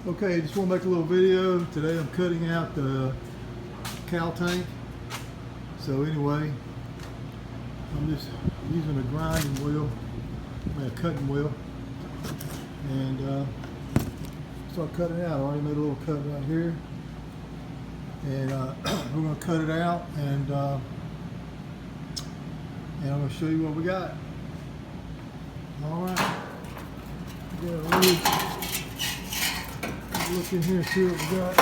Okay, just want to make a little video. Today I'm cutting out the cow tank. So anyway, I'm just using a grinding wheel, a cutting wheel, and start cutting it out. I already made a little cut right here, and we're going to cut it out, and I'm going to show you what we got. All right, we got a little look in here and see what we got.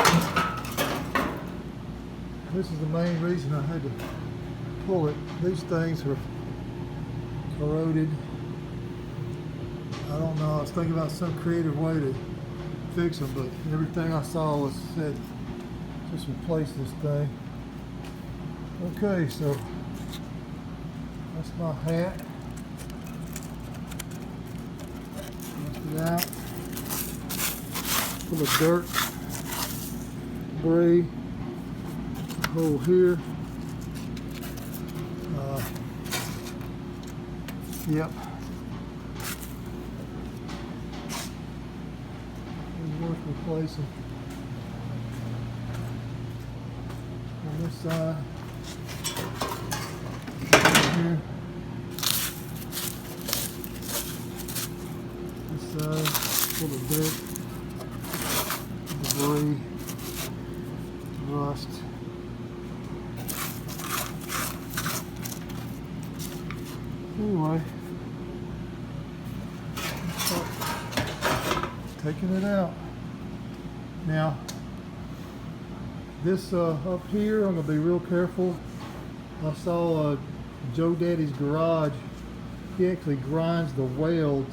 This is the main reason I had to pull it. These things are corroded. I don't know, I was thinking about some creative way to fix them, but everything I saw was said just replace this thing. Okay, so that's my hat. Lift it out. Full of dirt, debris, hole here. Yep. It's worth replacing. On this side, here. This side, full of dirt. Debris, rust. Anyway, start taking it out. Now, this up here, I'm going to be real careful. I saw Joe Daddy's garage. He actually grinds the weld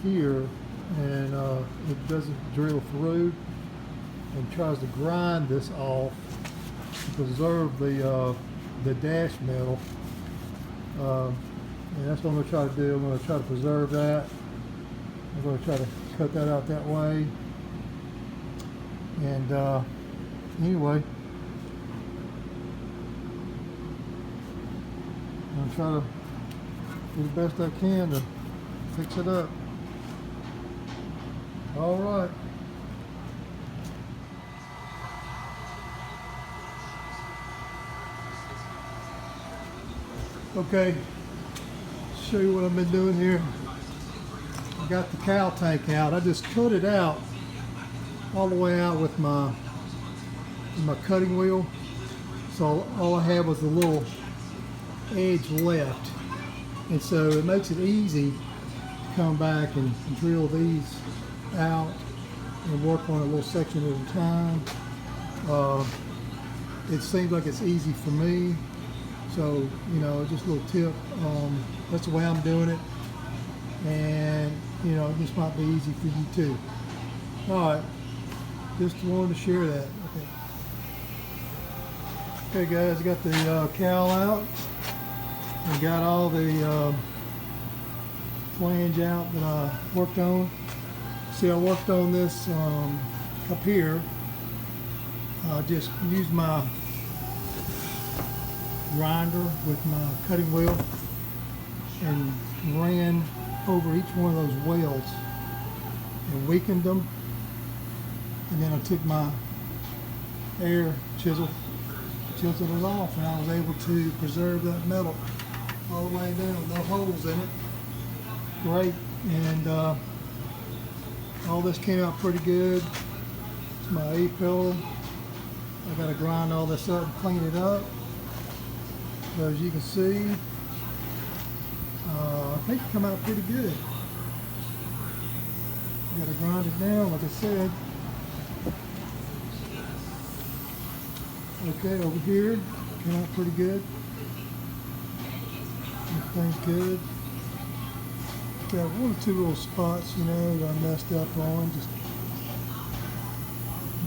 here, and it doesn't drill through, and tries to grind this off to preserve the dash metal, and that's what I'm going to try to do. I'm going to try to preserve that. I'm going to try to cut that out that way, and anyway, I'm trying to do the best I can to fix it up. All right. Okay, show you what I've been doing here. I got the cow tank out. I just cut it out all the way out with my cutting wheel. So all I had was a little edge left. And so it makes it easy to come back and drill these out and work on a little section at a time. It seems like it's easy for me, so you know, just a little tip. That's the way I'm doing it, and you know, this might be easy for you too. All right, just wanted to share that. Okay, guys, got the cowl out and got all the flange out that I worked on. See, I worked on this up here. I just used my grinder with my cutting wheel and ran over each one of those welds and weakened them. And then I took my air chisel, chiseled it off, and I was able to preserve that metal all the way down. No holes in it. Great. And all this came out pretty good. It's my A-pillar. I got to grind all this up and clean it up. But as you can see, I think it come out pretty good. Got to grind it down, like I said. Okay, over here, came out pretty good. Everything's good. Got one or two little spots, you know, that I messed up on.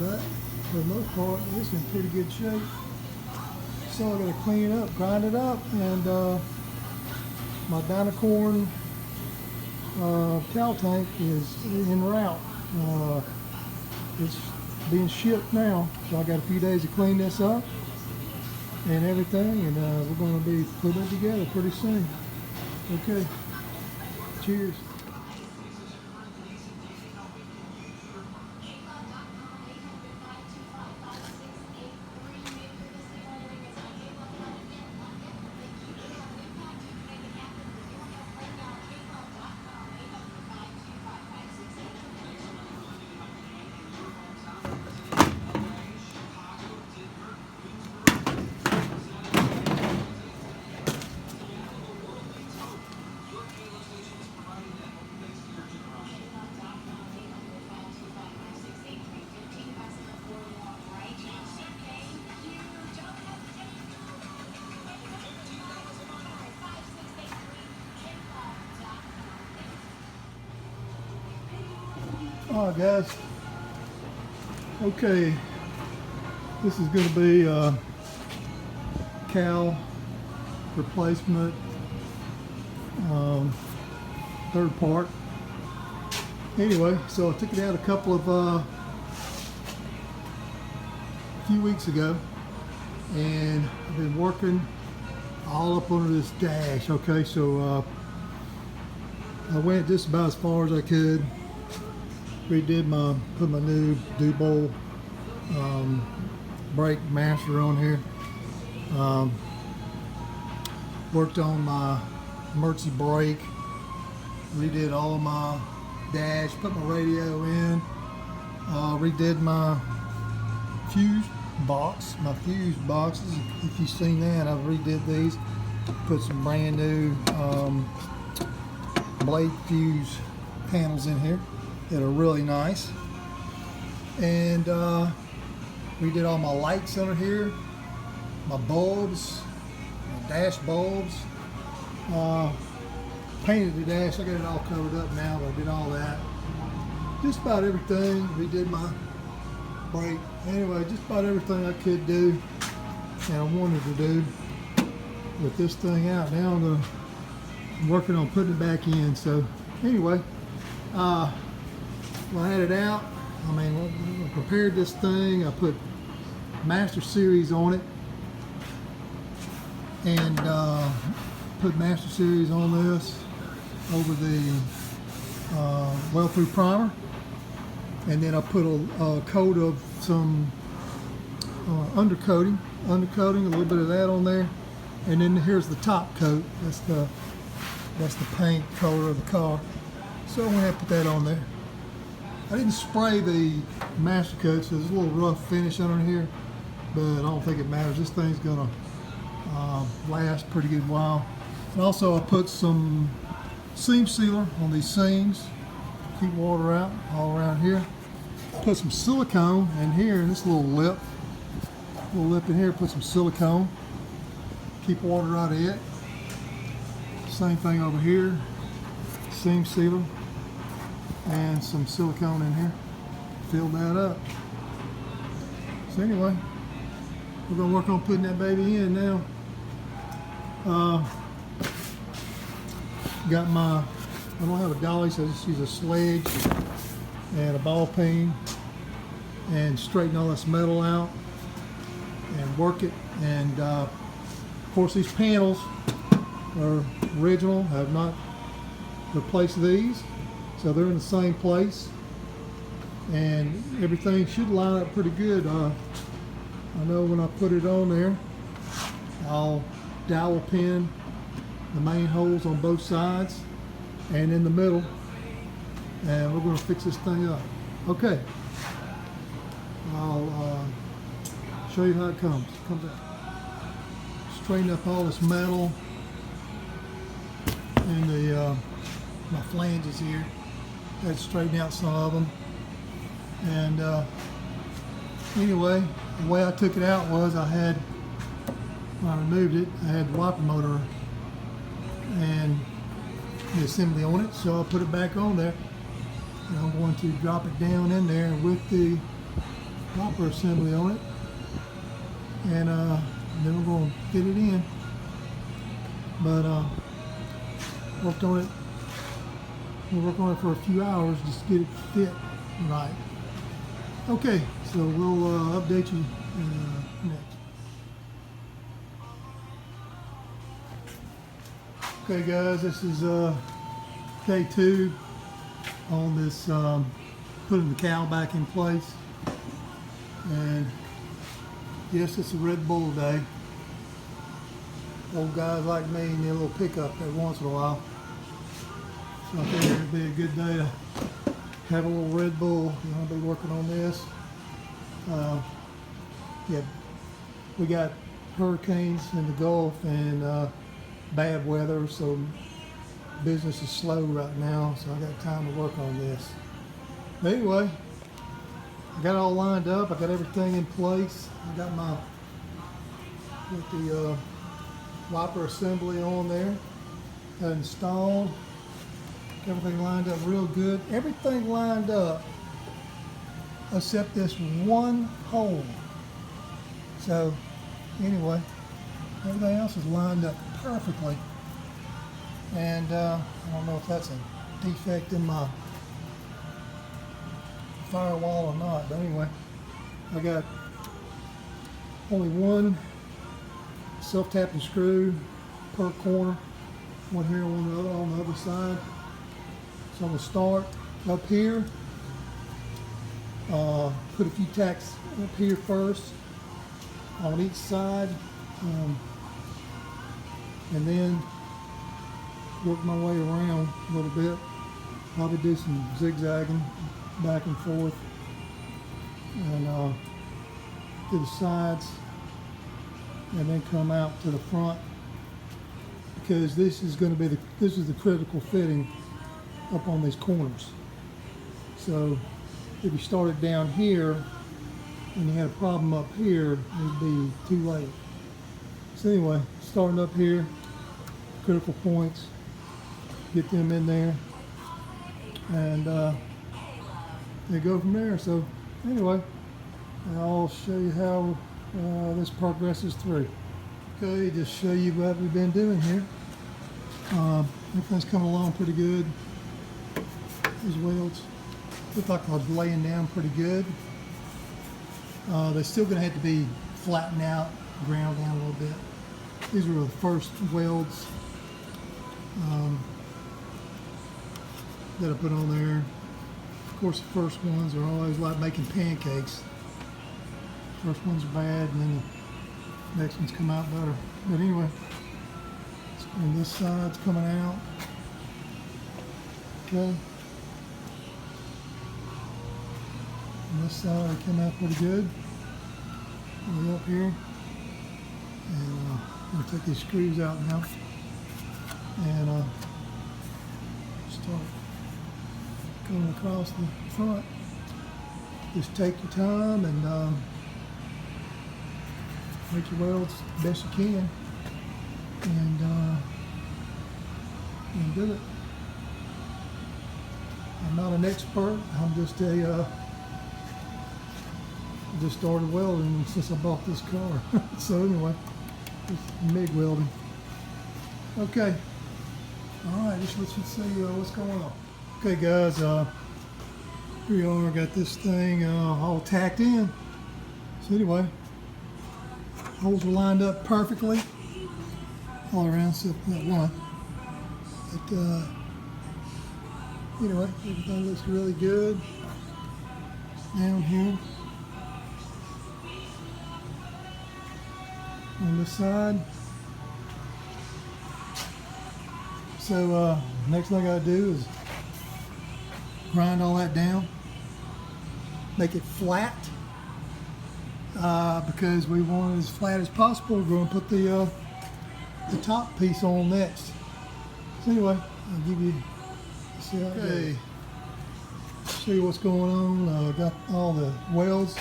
But for the most part, it's in pretty good shape. So I got to clean it up, grind it up, and my Dynacorn cow tank is en route. It's being shipped now, so I got a few days to clean this up and everything, and we're going to be putting it together pretty soon. Okay, cheers. Alright guys, okay, this is going to be a cowl replacement, third part. Anyway, so I took it out a few weeks ago, and I've been working all up under this dash. Okay, so I went just about as far as I could. Put my new Dual brake master on here. Worked on my emergency brake. Redid all my dash. Put my radio in. Redid my fuse boxes. If you've seen that, I've redid these. Put some brand new blade fuse panels in here that are really nice. And redid all my lights under here, my bulbs, my dash bulbs. Painted the dash. I got it all covered up now, but I did all that. Just about everything. Redid my brake. Anyway, just about everything I could do and I wanted to do with this thing out. Now I'm working on putting it back in. So anyway, when I had it out, I prepared this thing. I put Master Series on it and put Master Series on this over the well-through primer, and then I put a coat of some undercoating, a little bit of that on there, and then here's the top coat. That's the paint color of the car. So I'm gonna put that on there. I didn't spray the master coat, so there's a little rough finish under here, but I don't think it matters. This thing's gonna last a pretty good while. And also I put some seam sealer on these seams, keep water out all around here. Put some silicone in here in this little lip in here. Put some silicone, keep water out of it. Same thing over here, seam sealer and some silicone in here. Fill that up. So anyway, we're gonna work on putting that baby in now. I don't have a dolly, so I just use a sledge and a ball peen and straighten all this metal out and work it. And of course these panels are original. I have not replaced these, so they're in the same place and everything should line up pretty good. I know when I put it on there, I'll dowel pin the main holes on both sides and in the middle, and we're going to fix this thing up. Okay, I'll show you how it comes out. Straighten up all this metal and my flanges here. Had to straighten out some of them. And anyway, the way I took it out was when I removed it, I had the wiper motor and the assembly on it, so I'll put it back on there, and I'm going to drop it down in there with the wiper assembly on it, and then we're going to fit it in. But we'll work on it for a few hours just to get it fit right. Okay, so we'll update you next. Okay guys, this is K2 on this, putting the cowl back in place. And yes, it's a Red Bull day. Old guys like me need a little pickup every once in a while. So I figured it'd be a good day to have a little Red Bull. I'll be working on this. Yeah, we got hurricanes in the Gulf and bad weather, so business is slow right now, so I got time to work on this. But anyway, I got it all lined up. I got everything in place. I got the wiper assembly on there. Got it installed. Everything lined up real good. Everything lined up except this one hole. So anyway, everything else is lined up perfectly. And I don't know if that's a defect in my firewall or not, but anyway, I got only one self-tapping screw per corner, one here, one on the other side. So I'm going to start up here, put a few tacks up here first on each side, and then work my way around a little bit. Probably do some zigzagging back and forth, and to the sides, and then come out to the front, because this is going to be the critical fitting up on these corners. So if you started down here and you had a problem up here, it'd be too late. So anyway, starting up here, critical points, get them in there, and they go from there. So anyway, I'll show you how this progresses through. Okay, just show you what we've been doing here. Everything's coming along pretty good. These welds look like I was laying down pretty good. They're still going to have to be flattened out, ground down a little bit. These were the first welds that I put on there. Of course, the first ones are always like making pancakes. First ones are bad, and then the next ones come out better. But anyway, and this side's coming out. Okay. And this side came out pretty good. Way up here. And I'm going to take these screws out now. And start going across the front. Just take your time and make your welds the best you can, and do it. I'm not an expert. I'm just just started welding since I bought this car. So anyway, just MIG welding. Okay. All right, just let you see what's going on. Okay, guys. Here we are. Got this thing all tacked in. So anyway, holes are lined up perfectly all around except that one. But anyway, everything looks really good down here on this side. So next thing I do is grind all that down, make it flat. Because we want it as flat as possible, we're going to put the top piece on next. So anyway, I'll give you see how okay. Show you what's going on. Got all the welds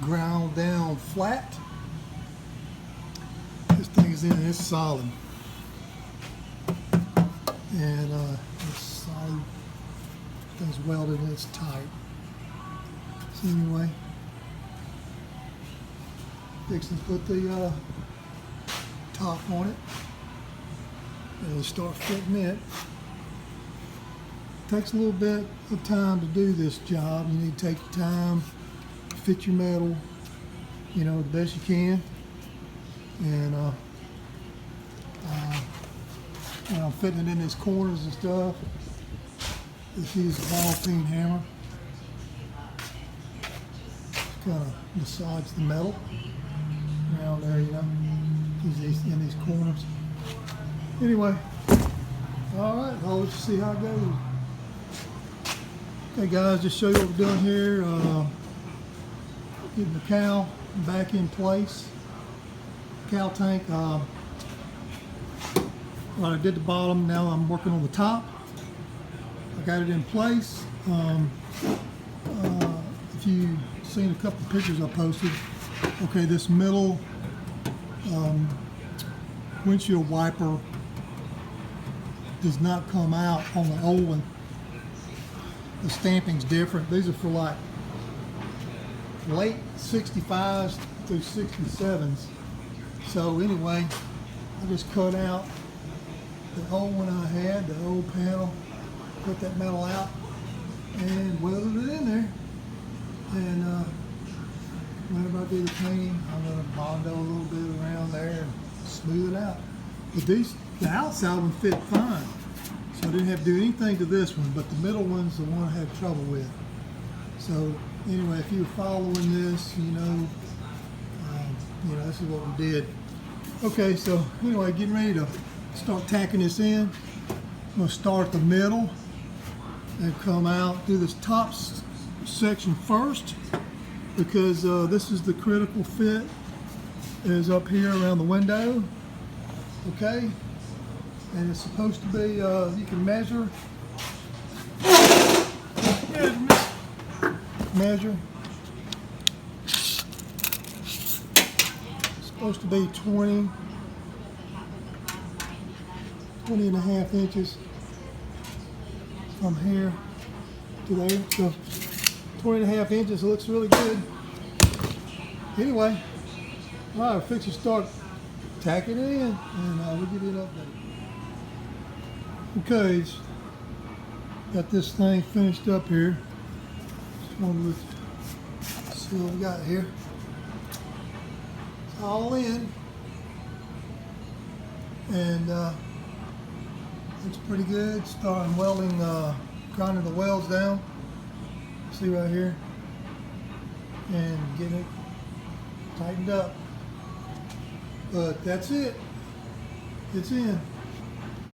ground down flat. This thing is in, it's solid, and it's solid. Things welded and it's tight. So anyway, fixing to put the top on it and start fitting it. Takes a little bit of time to do this job. You need to take your time, fit your metal, you know, the best you can. And when I'm fitting it in these corners and stuff, just use a ball peen hammer. Kind of massage the metal around there, you know, in these corners. Anyway, all right, I'll let you see how it goes. Okay, guys, just show you what we're doing here. Getting the cowl back in place. Cowl tank. Well, I did the bottom. Now I'm working on the top. I got it in place. If you've seen a couple of pictures I posted, okay, this middle windshield wiper does not come out on the old one. the stamping's different. These are for like late 65s through 67s. So anyway, I just cut out the old one I had, the old panel, put that metal out, and welded it in there. And whenever I do the painting, I'm going to Bondo a little bit around there and smooth it out. But these, the outside one fit fine, so I didn't have to do anything to this one, but the middle one's the one I had trouble with. So anyway, if you were following this, you know, this is what we did. Okay, so anyway, getting ready to start tacking this in. I'm going to start the middle and come out, do this top section first, because this is the critical fit, is up here around the window. Okay, and it's supposed to be, you can measure, it's supposed to be 20 and a half inches from here to there. So 20 and a half inches, it looks really good. Anyway, all right, fix to start tacking it in, and we'll give you an update. Okay, got this thing finished up here. Just wanted to see what we got here. It's all in, and looks pretty good. Starting welding, grinding the welds down. See right here, and getting it tightened up. But that's it. It's in.